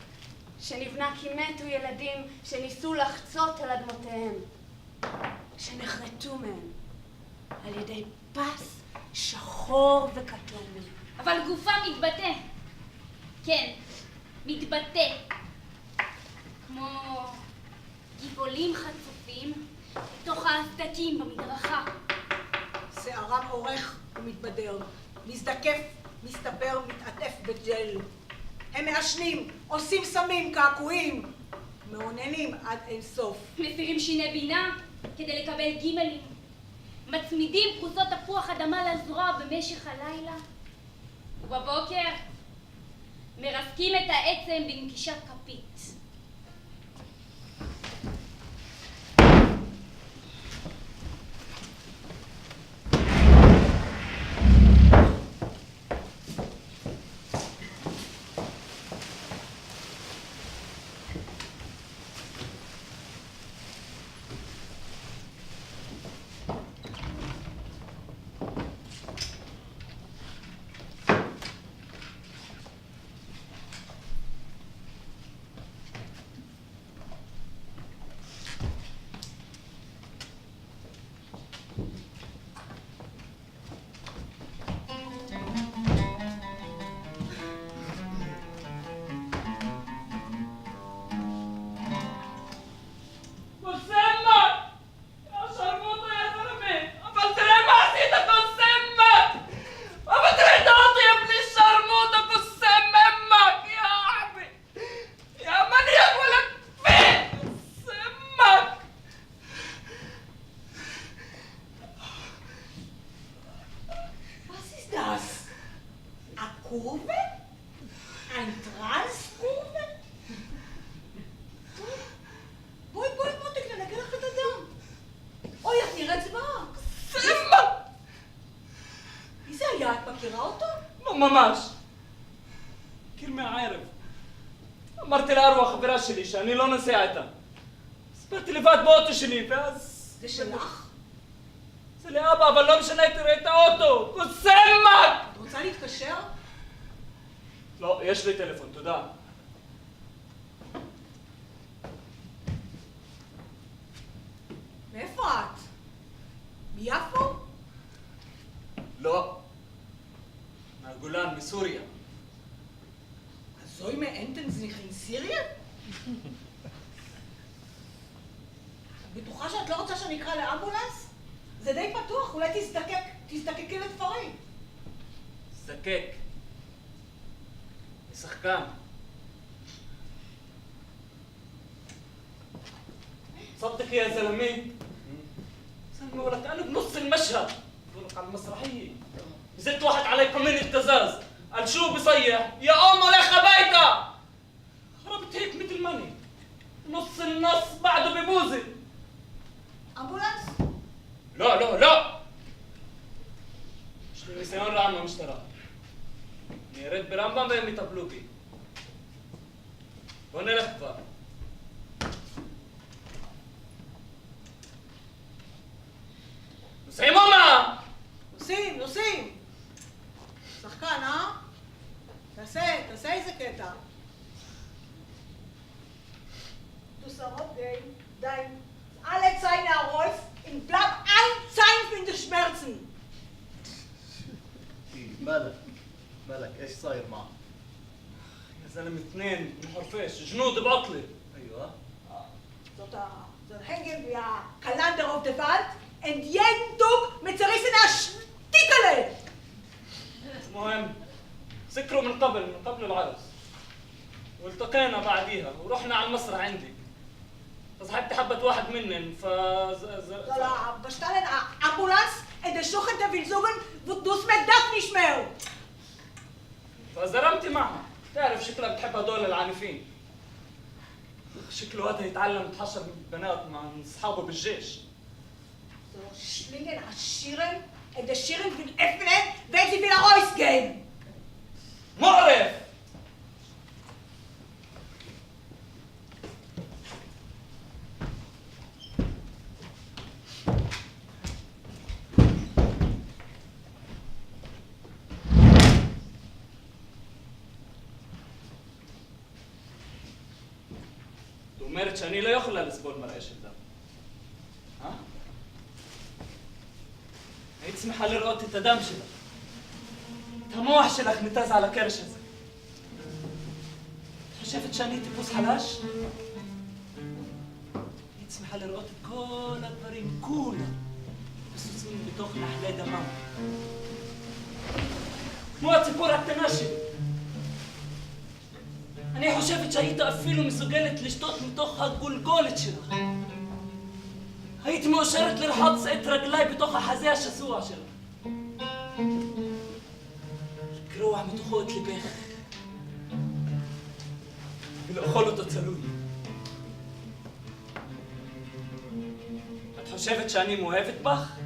B: שנבנה כי מתו ילדים שניסו לחצות על אדמותיהם, שנחרטו מהם על ידי פס שחור וקטלני.
C: אבל גופה מתבטא. כן, מתבטא. כמו גיבולים חצופים בתוך הסדקים במדרכה.
A: שערם עורך ומתבדר, מזדקף, מסתבר, מתעטף בג'ל. הם מעשנים, עושים סמים, קעקועים, מעוננים עד אין סוף.
C: מסירים שיני בינה כדי לקבל גימלים. מצמידים פרוסות תפוח אדמה לזרוע במשך הלילה. ובבוקר מרסקים את העצם בנקישת כפית.
F: ממש. מכיר מהערב. אמרתי לארווה חברה שלי שאני לא נוסע איתה. הספרתי לבד באוטו שלי ואז...
A: זה שלך?
F: זה לאבא, אבל לא משנה, תראה את האוטו. קוסמק!
A: את רוצה להתקשר?
F: לא, יש לי טלפון, תודה.
A: מאיפה את? מיפו?
F: לא. מהגולן, מסוריה.
A: אז זוהי מאנטנזניכין סיריה? בטוחה שאת לא רוצה שאני אקרא לאמבולנס? זה די פתוח, אולי תזדקקי לתפרים.
F: זקק. שחקן. صدق يا زلمه سلموا لك انا بنص المشهد بقول لك على المسرحيه زدت واحد عليكم من التزاز قال شو بصيح يا امه لا خبايته خربت هيك مثل ماني نص النص بعده ببوزي
A: אמבולנס?
F: لا لا لا مش نسيان رعم مشترى نيرد برامبام وهم يطبلوا بي هون لك بقى שימו מה!
A: נוסעים. שחקן, תעשה איזה קטע. Du Sarot gehen, alle Zähne heraus und bleib ein Zahn von den Schmerzen.
D: مالك ايش صاير معك؟
F: يا زلمة اثنين من حرفيش جنود بقتلي.
D: ايوه
A: So hängen wir Kalender auf der Wand und jeden Tag mit zerrissener Stickerle.
F: المهم سكروا من قبل العرس والتقينا بعديها ورحنا على المسرح عندي فصاحبتي حبت واحد منن
A: Bestellen Ambulanz und der Schuchende will sagen, wo du es mit Dach nicht mehr.
F: فزرمتي معها تعرف شكلها بتحب هدول العنيفين شكله هذا يتعلم يتحشر بنات مع اصحابه بالجيش
A: So schlingen Schirren und der Schirren will öffnen, wenn sie wieder rausgehen.
F: مقرف אומרת שאני לא יכולה לסבול מראה של דם. היית שמחה לראות את הדם שלך. את המוח שלך ניתז על הקרש הזה. את חושבת שאני טיפוס חלש? היית שמחה לראות את כל הדברים, כולם, מסוצים בתוך נחלי דמם. כמו הציפור הקטנה שלי. אני חושבת שהיית אפילו מסוגלת לשתות מתוך הגולגולת שלך. היית מאושרת לרחוץ את רגליי בתוך החזה השסוע שלך. לקרוע מתוכו את ליבך. ולאכול אותו צלול. את חושבת שאני מאוהבת בך?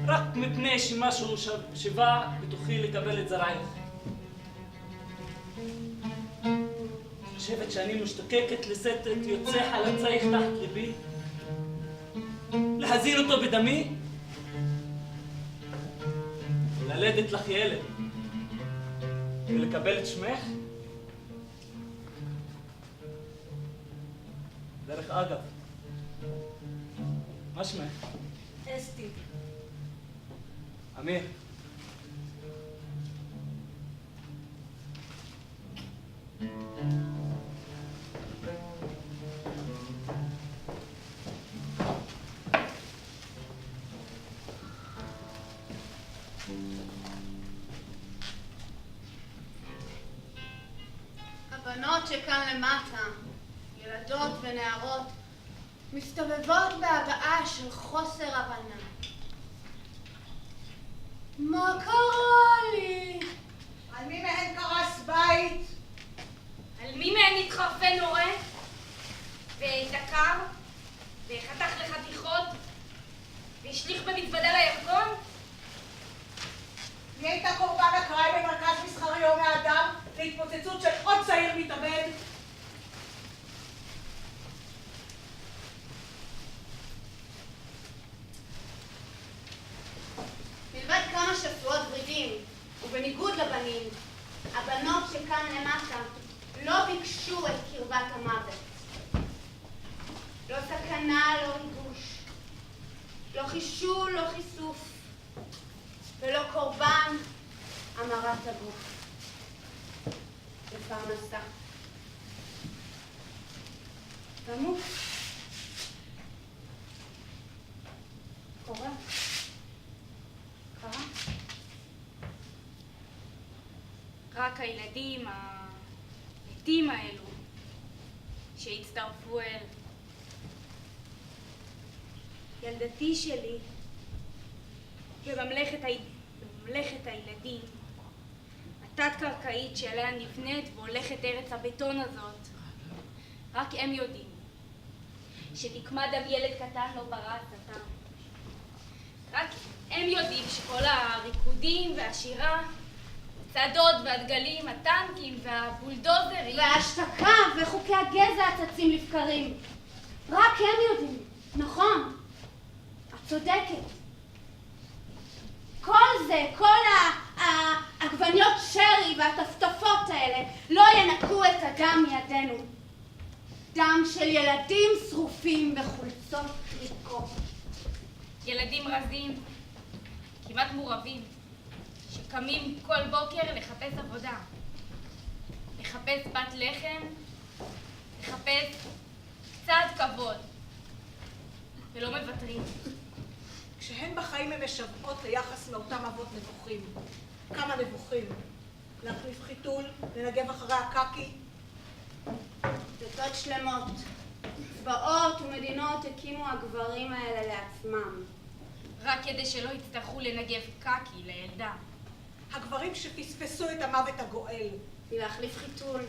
F: רק מפני שמשהו שבא בתוכי לקבל את זרעייך. חושבת שאני משתוקקת לשאת את יוצא חלצייך תחת ליבי? להזין אותו בדמי? ללדת לך ילד ולקבל את שמך? דרך אגב, מה שמך?
A: אסתי.
F: אמיר.
B: הבנות שכאן למטה, ילדות ונערות, מסתובבות בהבעה של חוסר הבנה. מה קרה לי?
A: על מי מהן קרס בית?
C: על מי מהן התחרפן הורה? ודקר? וחתך לחתיכות? והשליך במזוודה לירקון?
A: מי הייתה קורבן אקראי במרכז מסחרי הומי האדם להתפוצצות של עוד צעיר מתאבד?
B: מלבד כמה שסועות ורידים, ובניגוד לבנים, הבנות שכאן למטה לא ביקשו את קרבת המוות. לא סכנה, לא ריגוש, לא חישול, לא חיסוף, ולא קורבן, המרת הגוף. לפרנסה. תמות. קורה. קרה.
C: רק הילדים המתים האלו שהצטרפו אל ילדתי שלי בממלכת הילדים התת-קרקעית שעליה נבנית והולכת ארץ הבטון הזאת. רק הם יודעים שנקמת דם ילד קטן לא ברא הצתה. רק הם יודעים שכל הריקודים והשירה, הצעדות והדגלים, הטנקים והבולדוזרים
B: וההשתקה וחוקי הגזע הצצים לבקרים. רק הם יודעים, נכון. צודקת. כל זה, כל העגבניות שרי והטפטפות האלה לא ינקו את הדם מידינו. דם של ילדים שרופים בחולצות ריקות.
C: ילדים רזים, כמעט מורבים, שקמים כל בוקר לחפש עבודה, לחפש בת לחם, לחפש קצת כבוד, ולא מוותרים.
A: כשהן בחיים הן משוועות ליחס מאותם אבות נבוכים. כמה נבוכים? להחליף חיתול, לנגב אחרי הקקי.
B: דתות שלמות, צבאות ומדינות הקימו הגברים האלה לעצמם.
C: רק כדי שלא יצטרכו לנגב קקי לילדה.
A: הגברים שפספסו את המוות הגואל.
B: להחליף חיתול.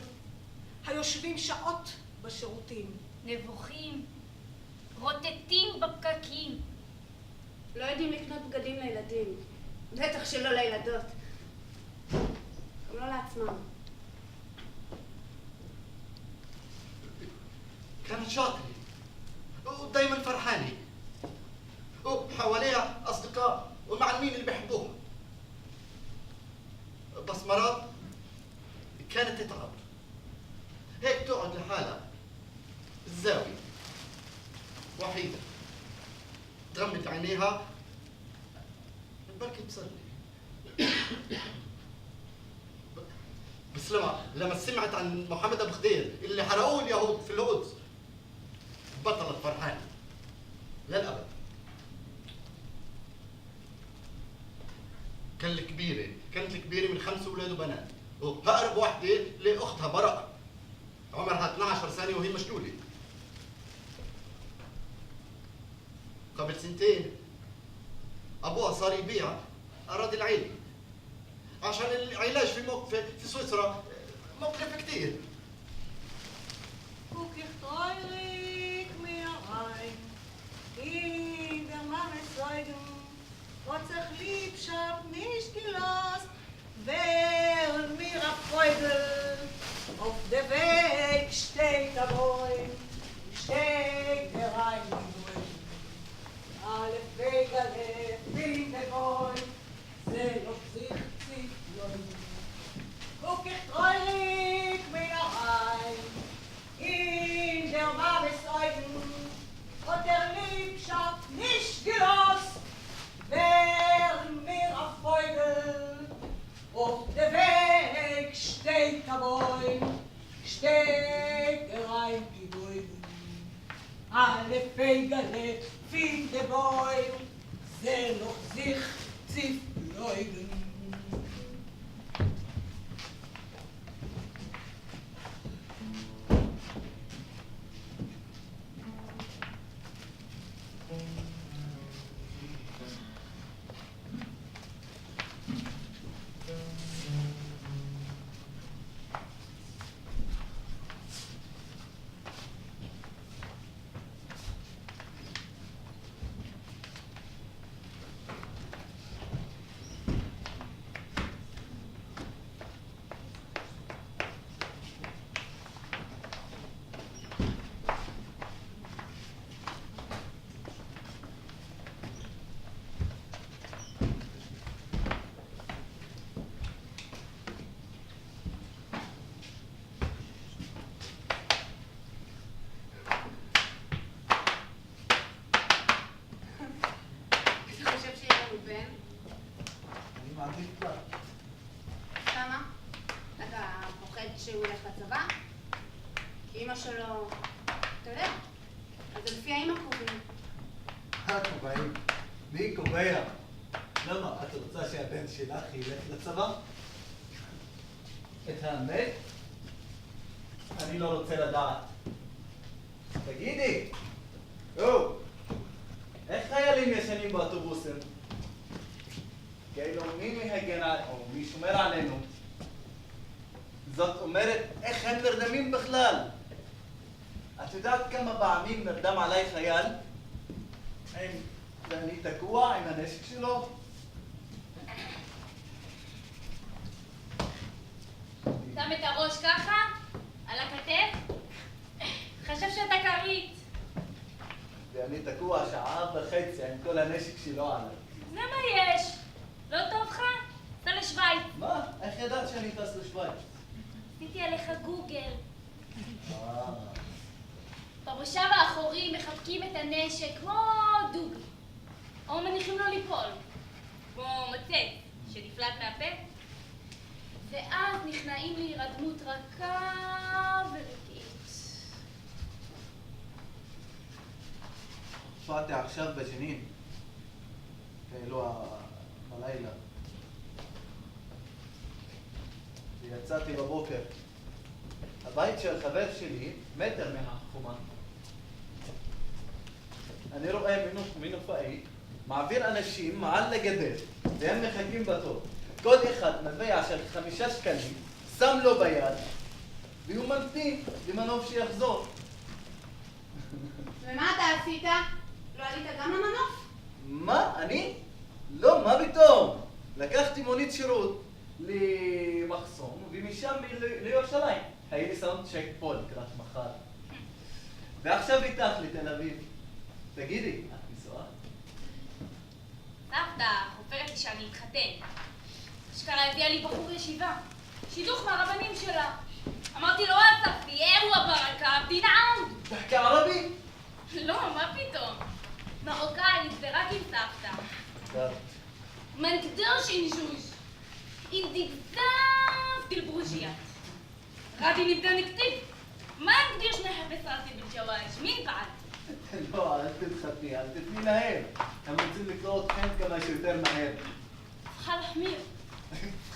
A: היושבים שעות בשירותים.
C: נבוכים, רוטטים בפקקים.
B: לא יודעים לקנות בגדים לילדים. בטח שלא לילדות. גם לא לעצמם.
D: كانت شاطرة ودايما فرحانة وحواليها أصدقاء ومعلمين اللي بيحبوها. بس مرات كانت تتعب هيك تقعد لحالها بالزاوية وحيدة تغمض عينيها بركي تصلي. بس لما سمعت عن محمد أبو خدير اللي حرقوه اليهود في القدس بطلت فرحانة للأبد. كانت الكبيرة من 5 أولاد وبنات، وأقرب واحدة لأختها براءة عمرها 12 سنة وهي مشلولة. قبل 2 سنين أبوها صار يبيع أراضي العيلة عشان العلاج في سويسرا مكلف كتير.
A: Guck ich treurig mir rein, in der Mannes Säugen, Gott sich lieb, schab nicht gelost, während mir a Freudel, auf der Weg steht der Bäum, steht der Rhein im Bäum. Alle Wegele, bin der Bäum, seh auf sich zieht Bäum. Guck ich treurig mir rein, in der Mames Augen und der Liebschaft nicht gelost, während mir auf Beugel auf der Weg steht der Bäum, steht der Rhein die Bäume. Alle Fegele fiel der Bäum, seh noch sich ziff Leuden.
B: שהוא ילך לצבא? כי אמא שלו, אתה יודע, אז זה לפי האמא קובעים.
E: הקובעים? מי קובע? למה? את רוצה שהבן שלך ילך לצבא? את האמת? אני לא רוצה לדעת. תגידי, איך חיילים ישנים באוטובוסים? כאילו מי מהגן או מי שומר עלינו? זאת אומרת, איך הם נרדמים בכלל? את יודעת כמה פעמים נרדם עליי חייל? ואני תקוע עם הנשק שלו?
C: שם את הראש ככה, על הכתף, חשב שאתה כרית.
E: ואני תקוע שעה וחצי עם כל הנשק שלו עליי.
C: זה מה יש. לא טוב לך? סע לשוויץ.
E: מה? איך ידעת שאני טס לשוויץ?
C: עשיתי עליך גוגל.
E: אה,
C: במושב האחורי מחבקים את הנשק כמו דובי. או מניחים לו ליפול. כמו מצט שנפלט מהפה. ואז נכנעים להירדמות רכה ורגעית.
E: הופעתי עכשיו בג'נין. כאילו בלילה. ויצאתי בבוקר. הבית של חבר שלי מטר מהחומה. אני רואה מנופאי מעביר אנשים מעל לגדר והם מחכים בתור. כל אחד מטבע של 5 שקלים, שם לו ביד והוא ממתין למנוף שיחזור.
B: ומה אתה עשית? לא עלית גם למנוף?
E: מה? אני? לא, מה פתאום? לקחתי מונית שירות למחסום ומשם לירושלים. היה לי סאונד צ'ק פה לקראת מחר. ועכשיו איתך לתל אביב. תגידי, את נשואה?
C: סבתא חופרת לי שאני אתחתן. אשכרה הביאה לי בחור ישיבה. שידוך מהרבנים שלה. אמרתי לו, סבתי, איהו הברקה, דין עאוד.
E: תחכי ערבי?
C: לא, מה פתאום? מרוקאית ורק עם סבתא.
E: טוב.
C: Man قدرش نجوج انت بزاف ديال البروجيات غادي نبدا نكتب ما نقدرش نحبس راسي بالجواز مين بعد
E: לא, אל תתחתני, אל תתני להם. הם רוצים לקרוא אתכם כמה שיותר מהר.
C: خال حمير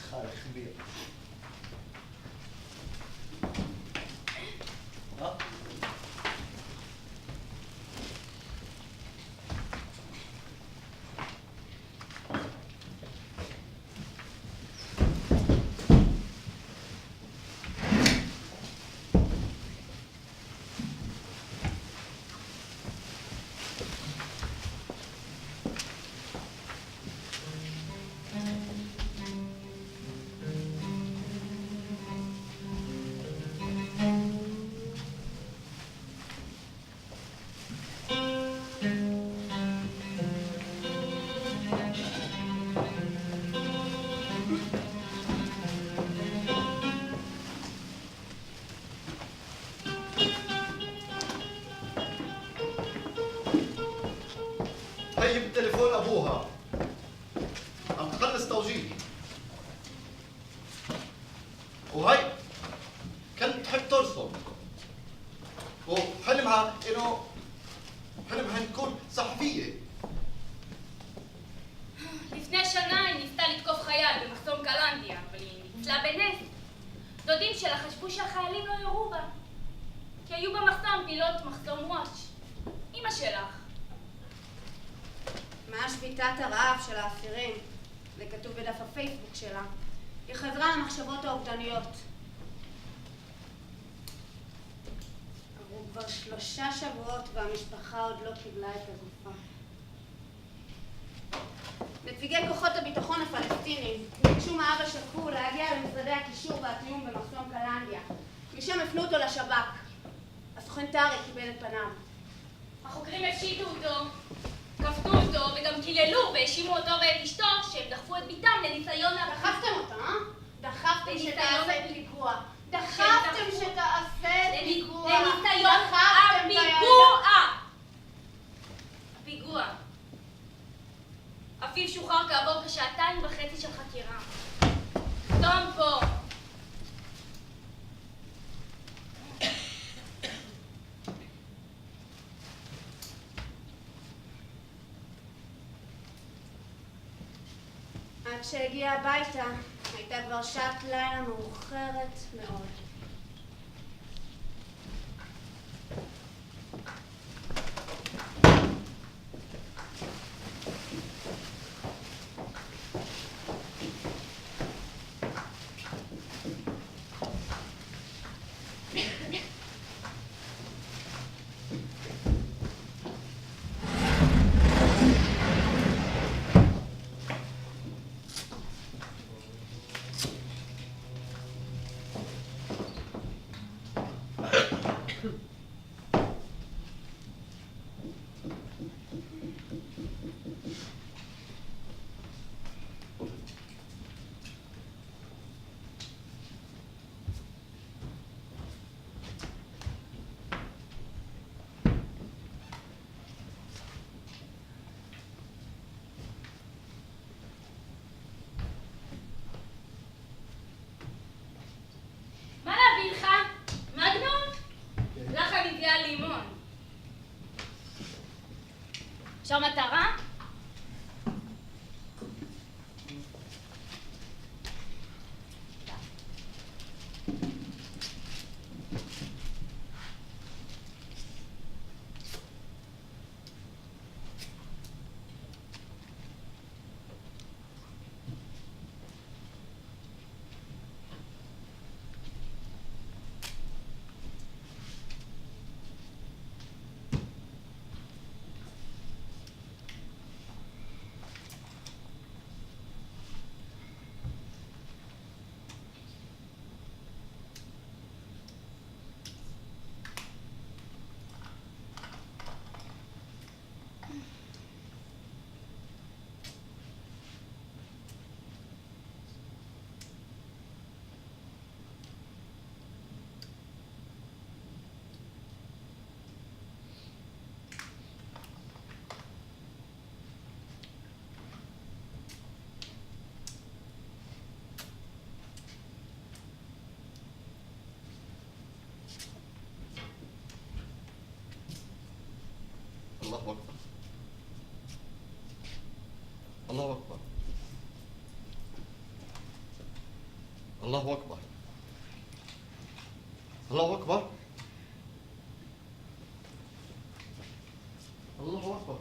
E: חמיר.
D: هي بتليفون ابوها عم تخلص توجيه وهي كانت تحب ترسم وحلمها حلمها تكون صحفية.
C: לפני שנה היא ניסתה לתקוף חייל במחסום קלנדיה, אבל היא ניצלה בנס. דודים שלה חשבו שהחיילים לא יורו בה, כי היו במחסום פילות מחסום וואץ'. אמא שלך.
B: מה שביתת הרעב של האסירים? זה כתוב בדף הפייסבוק שלה. היא חזרה למחשבות האובדניות. עברו כבר 3 שבועות והמשפחה עוד לא קיבלה את הגופה. נציגי כוחות הביטחון הפלסטינים ביקשו מאבא שכול להגיע למשרדי הקישור והתיאום במחסום קלנדיה. משם הפנו אותו לשב"כ. הסוכן טארק קיבל את פניו.
C: החוקרים הפשיטו אותו, כפתו אותו וגם קיללו והאשימו אותו ואת אשתו שהם דחפו את ביתם לניסיון
B: דחפתם אותה, אה? דחפתם
C: לניסיון
B: שתעשה פיגוע. דחפתם שתעשה פיגוע.
C: לניסיון
B: דחפתם
C: הפיגוע! הפיגוע. אביו שוחרר כעבור כ2.5 של חקירה. תום פה.
B: עד שהגיעה הביתה, הייתה כבר שעת לילה מאוחרת מאוד.
C: אפשר מטרה?
D: الله أكبر الله أكبر الله أكبر الله أكبر الله أكبر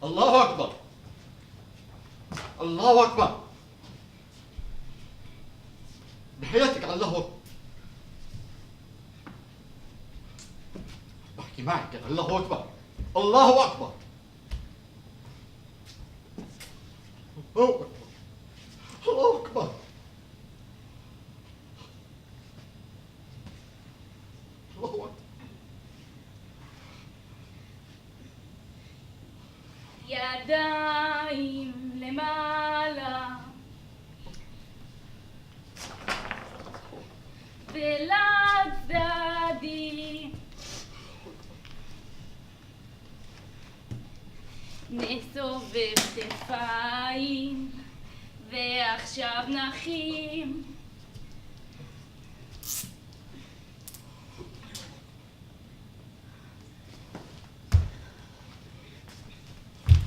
D: الله أكبر الله أكبر بحياتك على الله أكبر بحكي معك الله أكبر الله أكبر الله أكبر الله أكبر الله أكبر
C: ידיים למעלה ולצדדי נסובב כתפיים ועכשיו נחים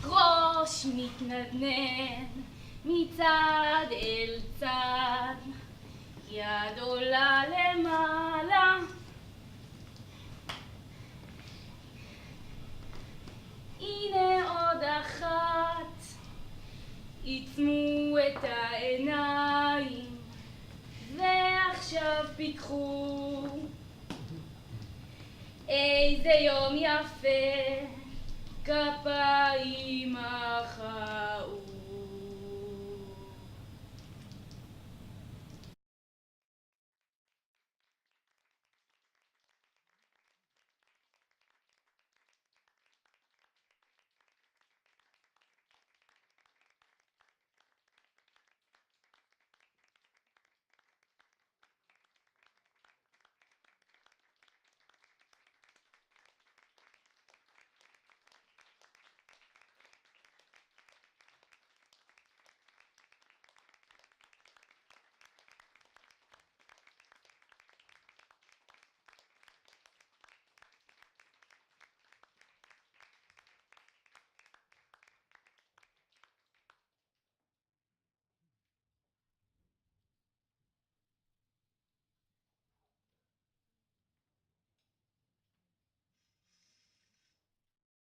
C: ראש מתנדנד מצד אל צד, יד עולה למעלה. הנה עוד אחת, עיצמו את העיניים ועכשיו פיקחו. איזה יום יפה, כפיים מחאו.